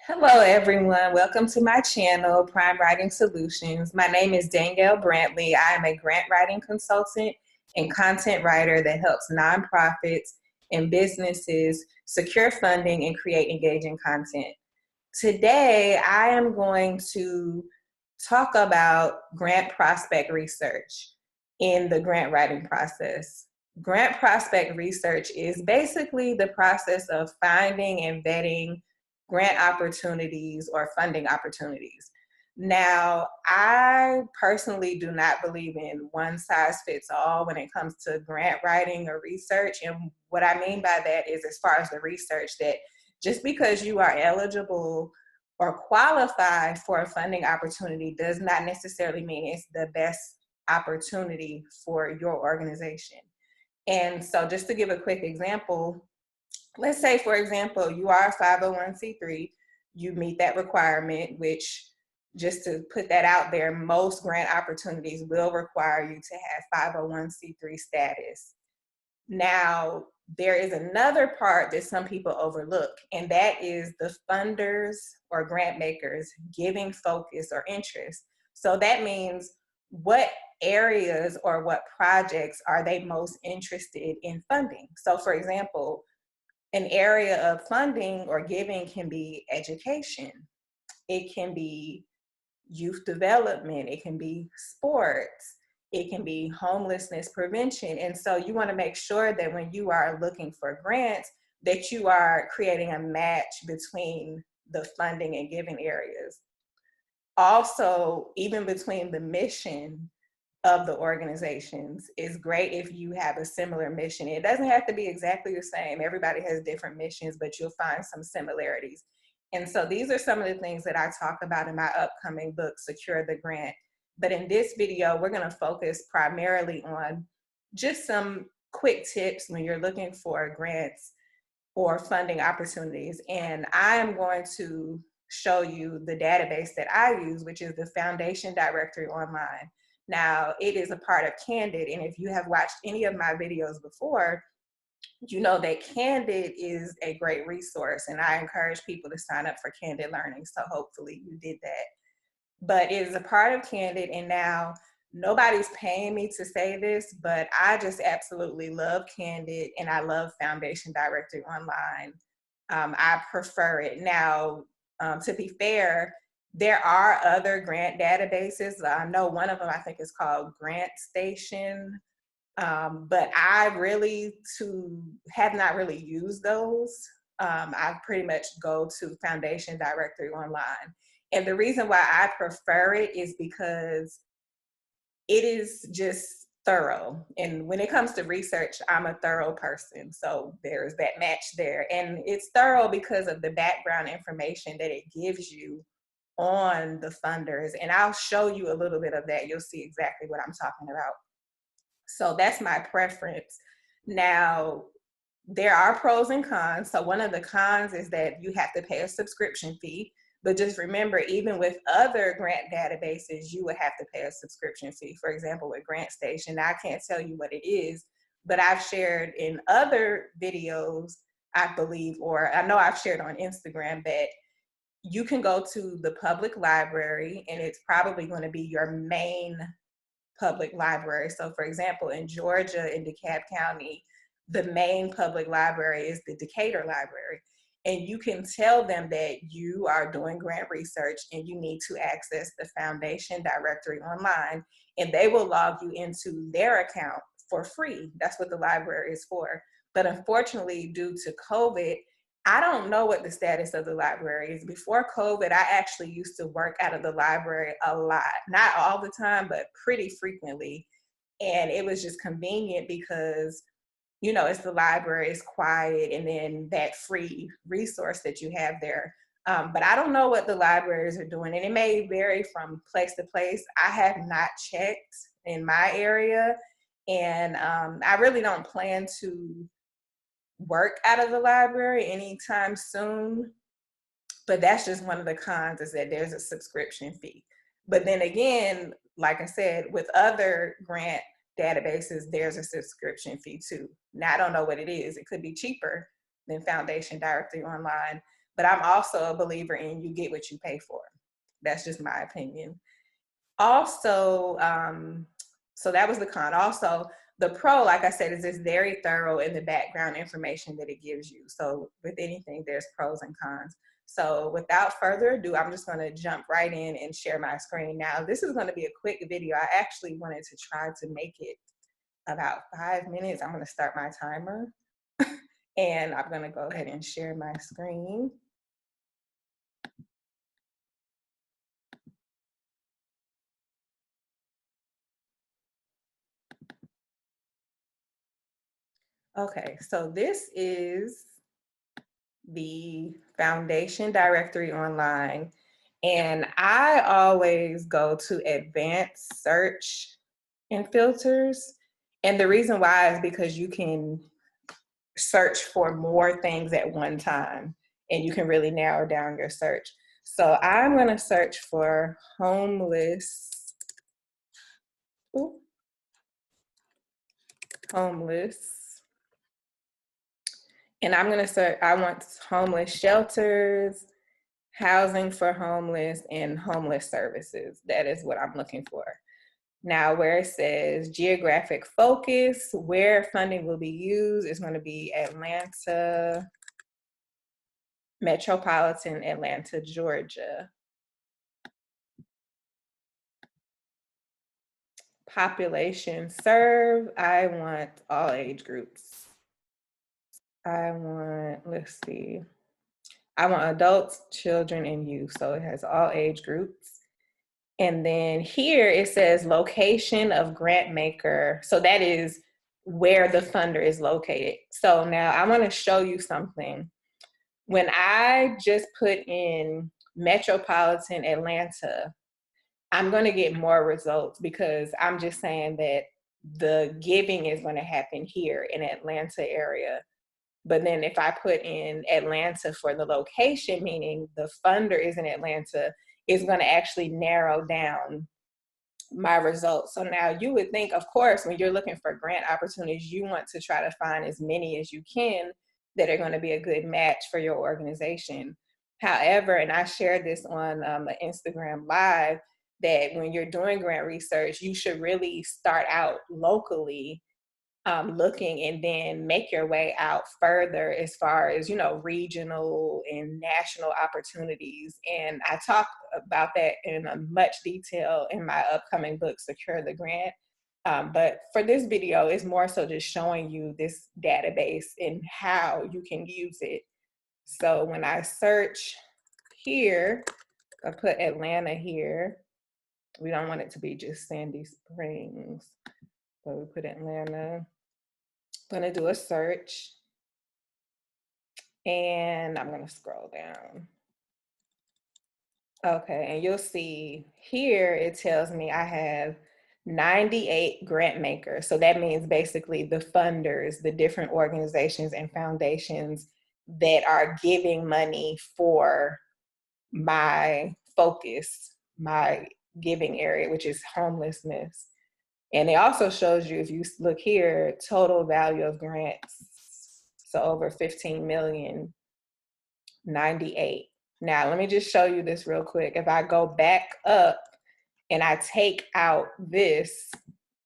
Hello, everyone. Welcome to my channel, Prime Writing Solutions. My name is Danielle Brantley. I am a grant writing consultant and content writer that helps nonprofits and businesses secure funding and create engaging content. Today, I am going to talk about grant prospect research in the grant writing process. Grant prospect research is basically the process of finding and vetting grant opportunities or funding opportunities. Now, I personally do not believe in one size fits all when it comes to grant writing or research. And what I mean by that is, as far as the research, that just because you are eligible or qualified for a funding opportunity does not necessarily mean it's the best opportunity for your organization. And so, just to give a quick example, let's say, for example, you are a 501c3, you meet that requirement, which, just to put that out there, most grant opportunities will require you to have 501c3 status. Now, there is another part that some people overlook, and that is the funders or grant makers giving focus or interest. So that means what areas or what projects are they most interested in funding? So, for example, an area of funding or giving can be education, it can be youth development, it can be sports, it can be homelessness prevention. And so you want to make sure that when you are looking for grants, that you are creating a match between the funding and giving areas. Also, even between the mission of the organizations, is great if you have a similar mission. It doesn't have to be exactly the same. Everybody has different missions, but you'll find some similarities. And so these are some of the things that I talk about in my upcoming book, Secure the Grant. But in this video, we're going to focus primarily on just some quick tips when you're looking for grants or funding opportunities. And I am going to show you the database that I use, which is the Foundation Directory Online. Now, it is a part of Candid, and if you have watched any of my videos before, you know that Candid is a great resource, and I encourage people to sign up for Candid Learning, so hopefully you did that. But it is a part of Candid, and now nobody's paying me to say this, but I just absolutely love Candid, and I love Foundation Directory Online. I prefer it. Now, to be fair, there are other grant databases. I know one of them, I think, is called Grant Station, but I really have not really used those. I pretty much go to Foundation Directory Online. And the reason why I prefer it is because it is just thorough. And when it comes to research, I'm a thorough person. So there's that match there. And it's thorough because of the background information that it gives you on the funders. And I'll show you a little bit of that. You'll see exactly what I'm talking about. So that's my preference. Now, there are pros and cons. So one of the cons is that you have to pay a subscription fee. But just remember, even with other grant databases, you would have to pay a subscription fee. For example, with GrantStation, I can't tell you what it is, but I've shared in other videos, I believe, or I know I've shared on Instagram, that you can go to the public library and it's probably going to be your main public library. So for example, in Georgia, in DeKalb County, the main public library is the Decatur Library. And you can tell them that you are doing grant research and you need to access the Foundation Directory Online, and they will log you into their account for free. That's what the library is for. But unfortunately, due to COVID, I don't know what the status of the library is. Before COVID, I actually used to work out of the library a lot, not all the time, but pretty frequently. And it was just convenient because, you know, it's the library, it's quiet, and then that free resource that you have there. But I don't know what the libraries are doing, and it may vary from place to place. I have not checked in my area, and I really don't plan to work out of the library anytime soon. But that's just one of the cons, is that there's a subscription fee. But then again, like I said, with other grant databases, there's a subscription fee too. Now, I don't know what it is. It could be cheaper than Foundation Directory Online, but I'm also a believer in you get what you pay for. That's just my opinion. Also, so that was the con. Also, the pro, like I said, is it's very thorough in the background information that it gives you. So with anything, there's pros and cons. So without further ado, I'm just gonna jump right in and share my screen. Now, this is gonna be a quick video. I actually wanted to try to make it about 5 minutes. I'm gonna start my timer and I'm gonna go ahead and share my screen. Okay, so this is the foundation directory online. And I always go to advanced search and filters. And the reason why is because you can search for more things at one time and you can really narrow down your search. So I'm gonna search for homeless, ooh, homeless. And I'm gonna search, I want homeless shelters, housing for homeless, and homeless services. That is what I'm looking for. Now, where it says geographic focus, where funding will be used is going to be Atlanta, metropolitan Atlanta, Georgia. Population serve, I want all age groups. I want, let's see, I want adults, children, and youth. So it has all age groups. And then here it says location of grant maker. So that is where the funder is located. So now I want to show you something. When I just put in metropolitan Atlanta, I'm going to get more results because I'm just saying that the giving is going to happen here in Atlanta area. But then if I put in Atlanta for the location, meaning the funder is in Atlanta, it's going to actually narrow down my results. So now you would think, of course, when you're looking for grant opportunities, you want to try to find as many as you can that are going to be a good match for your organization. However, and I shared this on Instagram Live, that when you're doing grant research, you should really start out locally looking and then make your way out further as far as, you know, regional and national opportunities. And I talk about that in much detail in my upcoming book, Secure the Grant. But for this video, it's more so just showing you this database and how you can use it. So when I search here, I put Atlanta here. We don't want it to be just Sandy Springs, but we put Atlanta. I'm gonna do a search and I'm gonna scroll down. Okay, and you'll see here it tells me I have 98 grant makers. So that means basically the funders, the different organizations and foundations that are giving money for my focus, my giving area, which is homelessness. And it also shows you, if you look here, total value of grants. So over 15 million, 98. Now, let me just show you this real quick. If I go back up and I take out this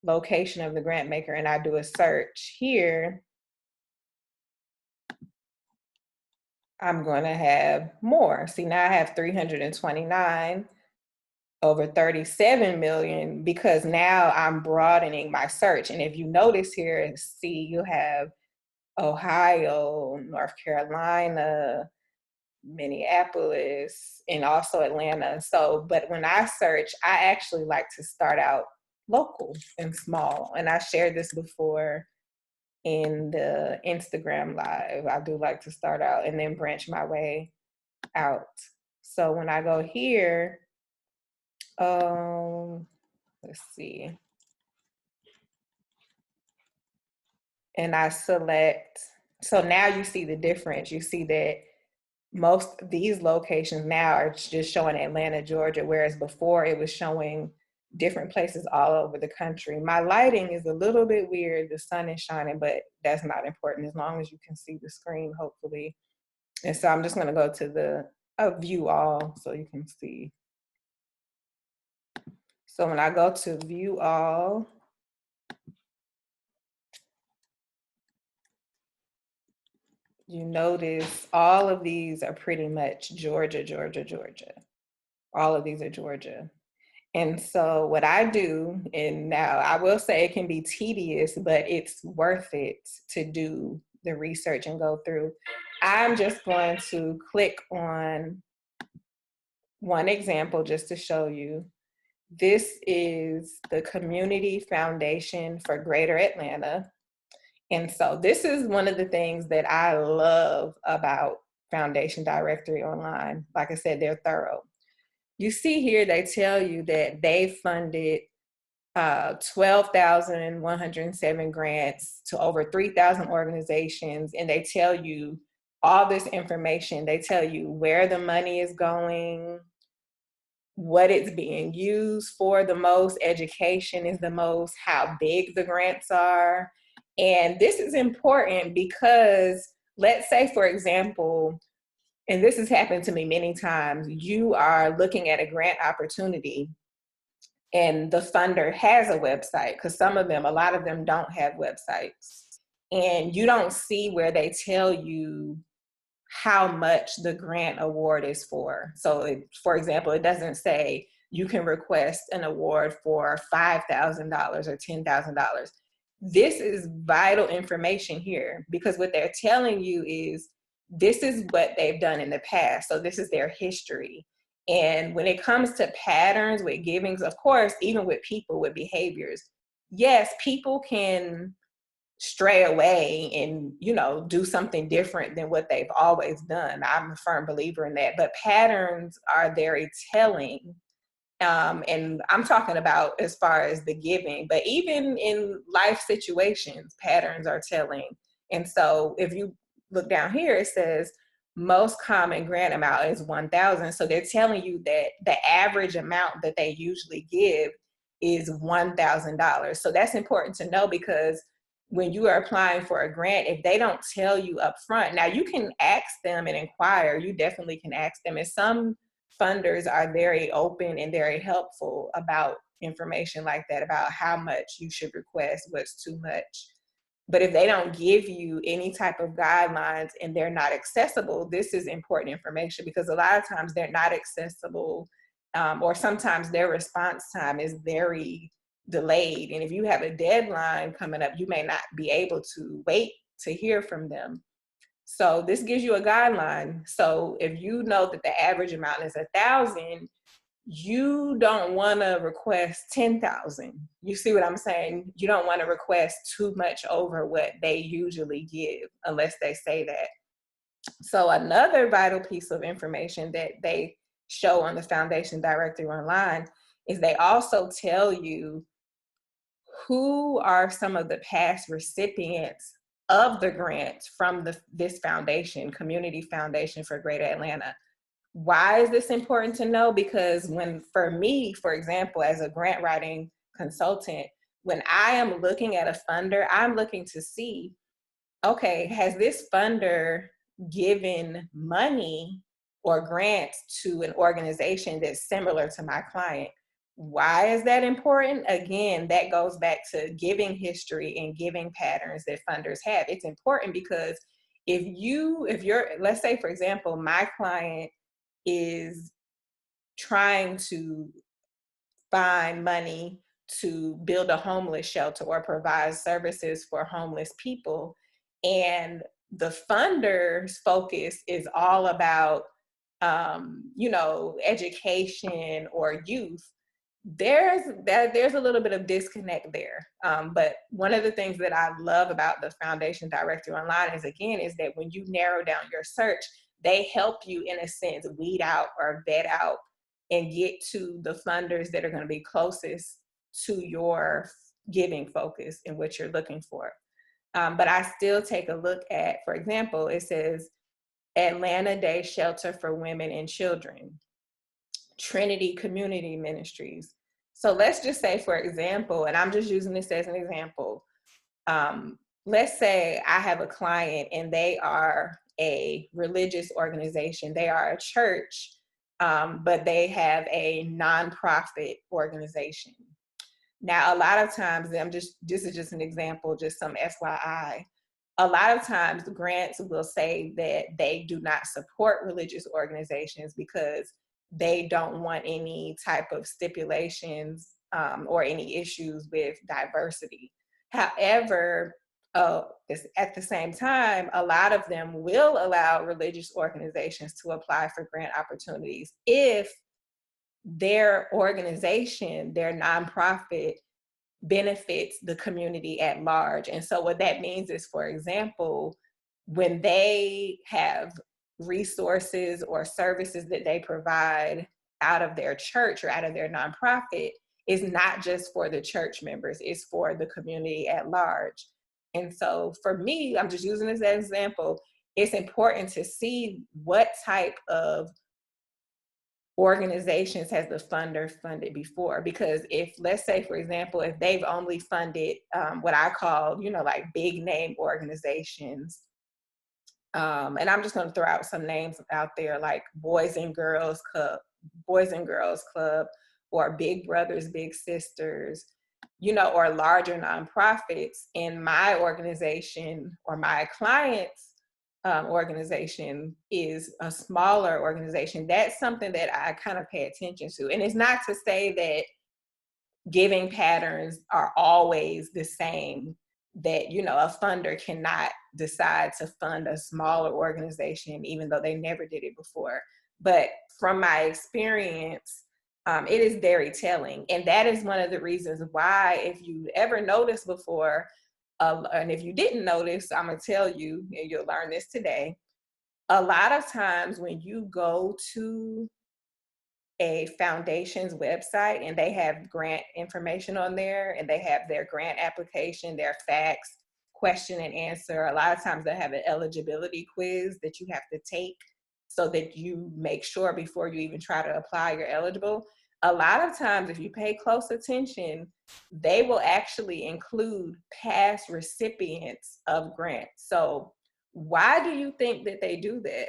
location of the grant maker and I do a search here, I'm going to have more. See, now I have 329 over 37 million because now I'm broadening my search. And if you notice here, see, you have Ohio, North Carolina, Minneapolis, and also Atlanta. So, but when I search, I actually like to start out local and small. And I shared this before in the Instagram Live. I do like to start out and then branch my way out. So when I go here, let's see. And I select, so now you see the difference. You see that most of these locations now are just showing Atlanta, Georgia, whereas before it was showing different places all over the country. My lighting is a little bit weird. The sun is shining, but that's not important as long as you can see the screen, hopefully. And so I'm just going to go to the view all so you can see. So when I go to view all, you notice all of these are pretty much Georgia, Georgia, Georgia. All of these are Georgia. And so what I do, and now I will say it can be tedious, but it's worth it to do the research and go through. I'm just going to click on one example just to show you. This is the Community Foundation for Greater Atlanta. And so this is one of the things that I love about Foundation Directory Online. Like I said, they're thorough. You see here, they tell you that they funded 12,107 grants to over 3,000 organizations, and they tell you all this information. They tell you where the money is going, what it's being used for the most, education is the most, how big the grants are. And this is important because let's say, for example, and this has happened to me many times, you are looking at a grant opportunity and the funder has a website, because some of them, a lot of them don't have websites. And you don't see where they tell you how much the grant award is for. So, for example, it doesn't say you can request an award for $5,000 or $10,000. This is vital information here, because what they're telling you is this is what they've done in the past. So this is their history. And when it comes to patterns with givings, of course, even with people with behaviors, yes, people can stray away and, you know, do something different than what they've always done. I'm a firm believer in that. But patterns are very telling. And I'm talking about as far as the giving, but even in life situations, patterns are telling. And so if you look down here, it says most common grant amount is 1,000. So they're telling you that the average amount that they usually give is $1,000. So that's important to know, because when you are applying for a grant, if they don't tell you up front, now you can ask them and inquire, you definitely can ask them. And some funders are very open and very helpful about information like that, about how much you should request, what's too much. But if they don't give you any type of guidelines and they're not accessible, this is important information, because a lot of times they're not accessible, or sometimes their response time is very delayed. And if you have a deadline coming up, you may not be able to wait to hear from them. So this gives you a guideline. So if you know that the average amount is 1,000, you don't want to request 10,000. You see what I'm saying? You don't want to request too much over what they usually give, unless they say that. So another vital piece of information that they show on the Foundation Directory Online is they also tell you who are some of the past recipients of the grants from this foundation, Community Foundation for Greater Atlanta. Why is this important to know? Because for me, for example, as a grant writing consultant, when I am looking at a funder, I'm looking to see, okay, has this funder given money or grants to an organization that's similar to my client? Why is that important? Again, that goes back to giving history and giving patterns that funders have. It's important because if you're, let's say, for example, my client is trying to find money to build a homeless shelter or provide services for homeless people, and the funder's focus is all about education or youth, there's a little bit of disconnect there. But one of the things that I love about the Foundation Directory Online is that when you narrow down your search, they help you, in a sense, weed out or vet out and get to the funders that are going to be closest to your giving focus and what you're looking for. But I still take a look at, for example, it says Atlanta Day Shelter for Women and Children, Trinity Community Ministries. So let's just say, for example, and I'm just using this as an example, let's say I have a client and they are a religious organization. They are a church, but they have a nonprofit organization. Now, a lot of times, this is just an example, just some FYI. A lot of times grants will say that they do not support religious organizations because they don't want any type of stipulations or any issues with diversity. However, at the same time, a lot of them will allow religious organizations to apply for grant opportunities if their organization, their nonprofit, benefits the community at large. And so what that means is, for example, when they have resources or services that they provide out of their church or out of their nonprofit, is not just for the church members, it's for the community at large. And so for me, I'm just using this as an example, it's important to see what type of organizations has the funder funded before. Because if, let's say, for example, if they've only funded what I call, like big name organizations, and I'm just going to throw out some names out there, like Boys and Girls Club, or Big Brothers Big Sisters, or larger nonprofits. In my organization or my clients organization is a smaller organization, that's something that I kind of pay attention to. And it's not to say that giving patterns are always the same, that a funder cannot decide to fund a smaller organization even though they never did it before. But from my experience, it is very telling. And that is one of the reasons why, if you ever noticed before, and if you didn't notice, I'm going to tell you, and you'll learn this today. A lot of times when you go to a foundation's website and they have grant information on there, and they have their grant application, their facts, question and answer, a lot of times they have an eligibility quiz that you have to take so that you make sure before you even try to apply you're eligible. A lot of times, if you pay close attention, they will actually include past recipients of grants. So why do you think that they do that?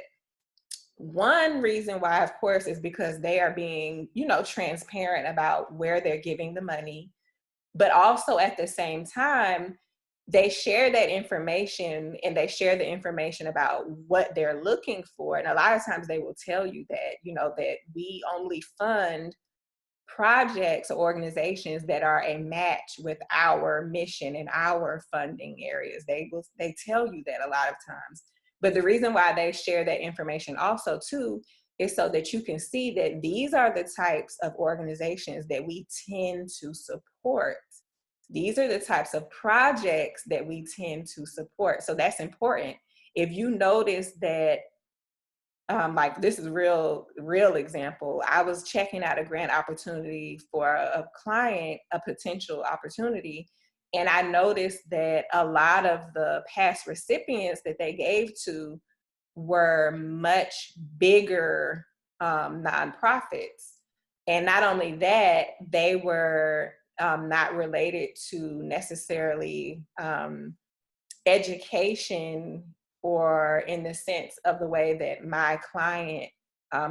One reason why, of course, is because they are being, transparent about where they're giving the money. But also at the same time, they share that information, and they share the information about what they're looking for. And a lot of times they will tell you that, that we only fund projects or organizations that are a match with our mission and our funding areas. They tell you that a lot of times. But the reason why they share that information also too is so that you can see that these are the types of organizations that we tend to support. These are the types of projects that we tend to support. So that's important. If you notice that, like, this is a real example. I was checking out a grant opportunity for a client, a potential opportunity, and I noticed that a lot of the past recipients that they gave to were much bigger nonprofits. And not only that, they were not related to necessarily education, or in the sense of the way that my client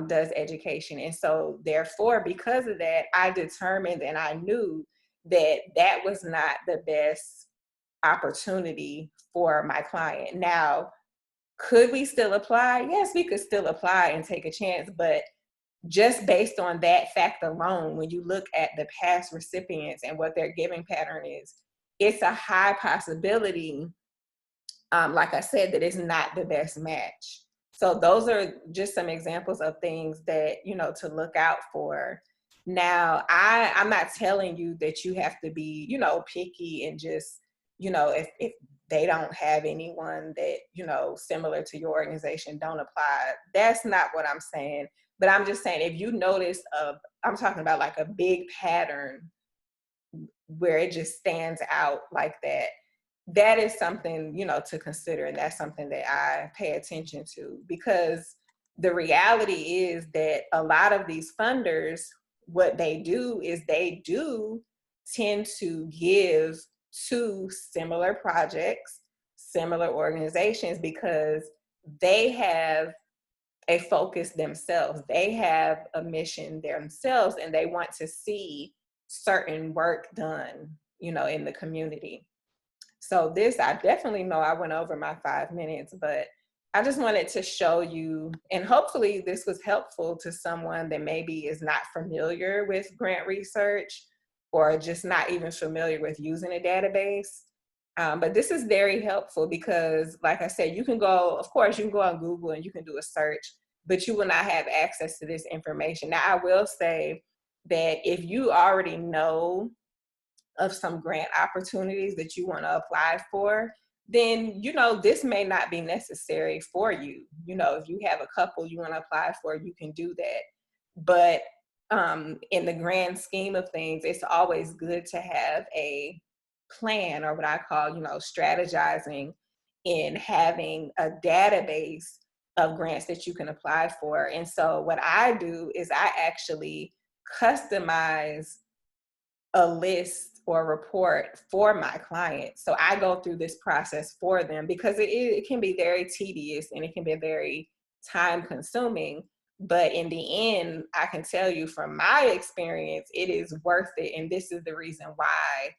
does education. And so therefore, because of that, I determined and I knew that that was not the best opportunity for my client. Now, could we still apply? Yes, we could still apply and take a chance. But just based on that fact alone, when you look at the past recipients and what their giving pattern is, it's a high possibility, like I said, that it's not the best match. So those are just some examples of things that, to look out for. Now, I'm not telling you that you have to be, picky and just, if they don't have anyone that, similar to your organization, don't apply. That's not what I'm saying. But I'm just saying, if you notice, I'm talking about like a big pattern where it just stands out like that, that is something, to consider. And that's something that I pay attention to, because the reality is that a lot of these funders, what they do is they do tend to give to similar projects, similar organizations, because they have a focus themselves. They have a mission themselves and they want to see certain work done, in the community. So this, I definitely know I went over my 5 minutes, but I just wanted to show you, and hopefully this was helpful to someone that maybe is not familiar with grant research or just not even familiar with using a database. But this is very helpful because, like I said, you can go, of course, you can go on Google and you can do a search, but you will not have access to this information. Now, I will say that if you already know of some grant opportunities that you want to apply for, then this may not be necessary for you. If you have a couple you want to apply for, you can do that. But in the grand scheme of things, it's always good to have a plan, or what I call, strategizing in having a database of grants that you can apply for. And so what I do is I actually customize a list or report for my clients. So I go through this process for them because it can be very tedious and it can be very time consuming. But in the end, I can tell you from my experience, it is worth it. And this is the reason why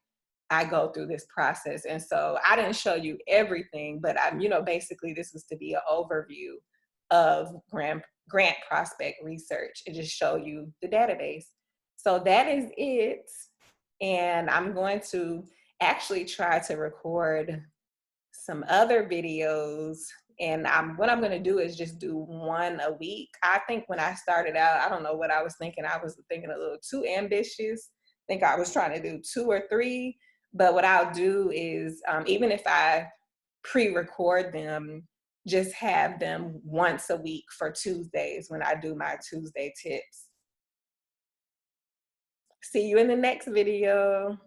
I go through this process. And so I didn't show you everything, but basically this is to be an overview of grant prospect research and just show you the database. So that is it. And I'm going to actually try to record some other videos. And what I'm going to do is just do one a week. I think when I started out, I don't know what I was thinking. I was thinking a little too ambitious. I think I was trying to do 2 or 3. But what I'll do is, even if I pre-record them, just have them once a week for Tuesdays when I do my Tuesday tips. See you in the next video.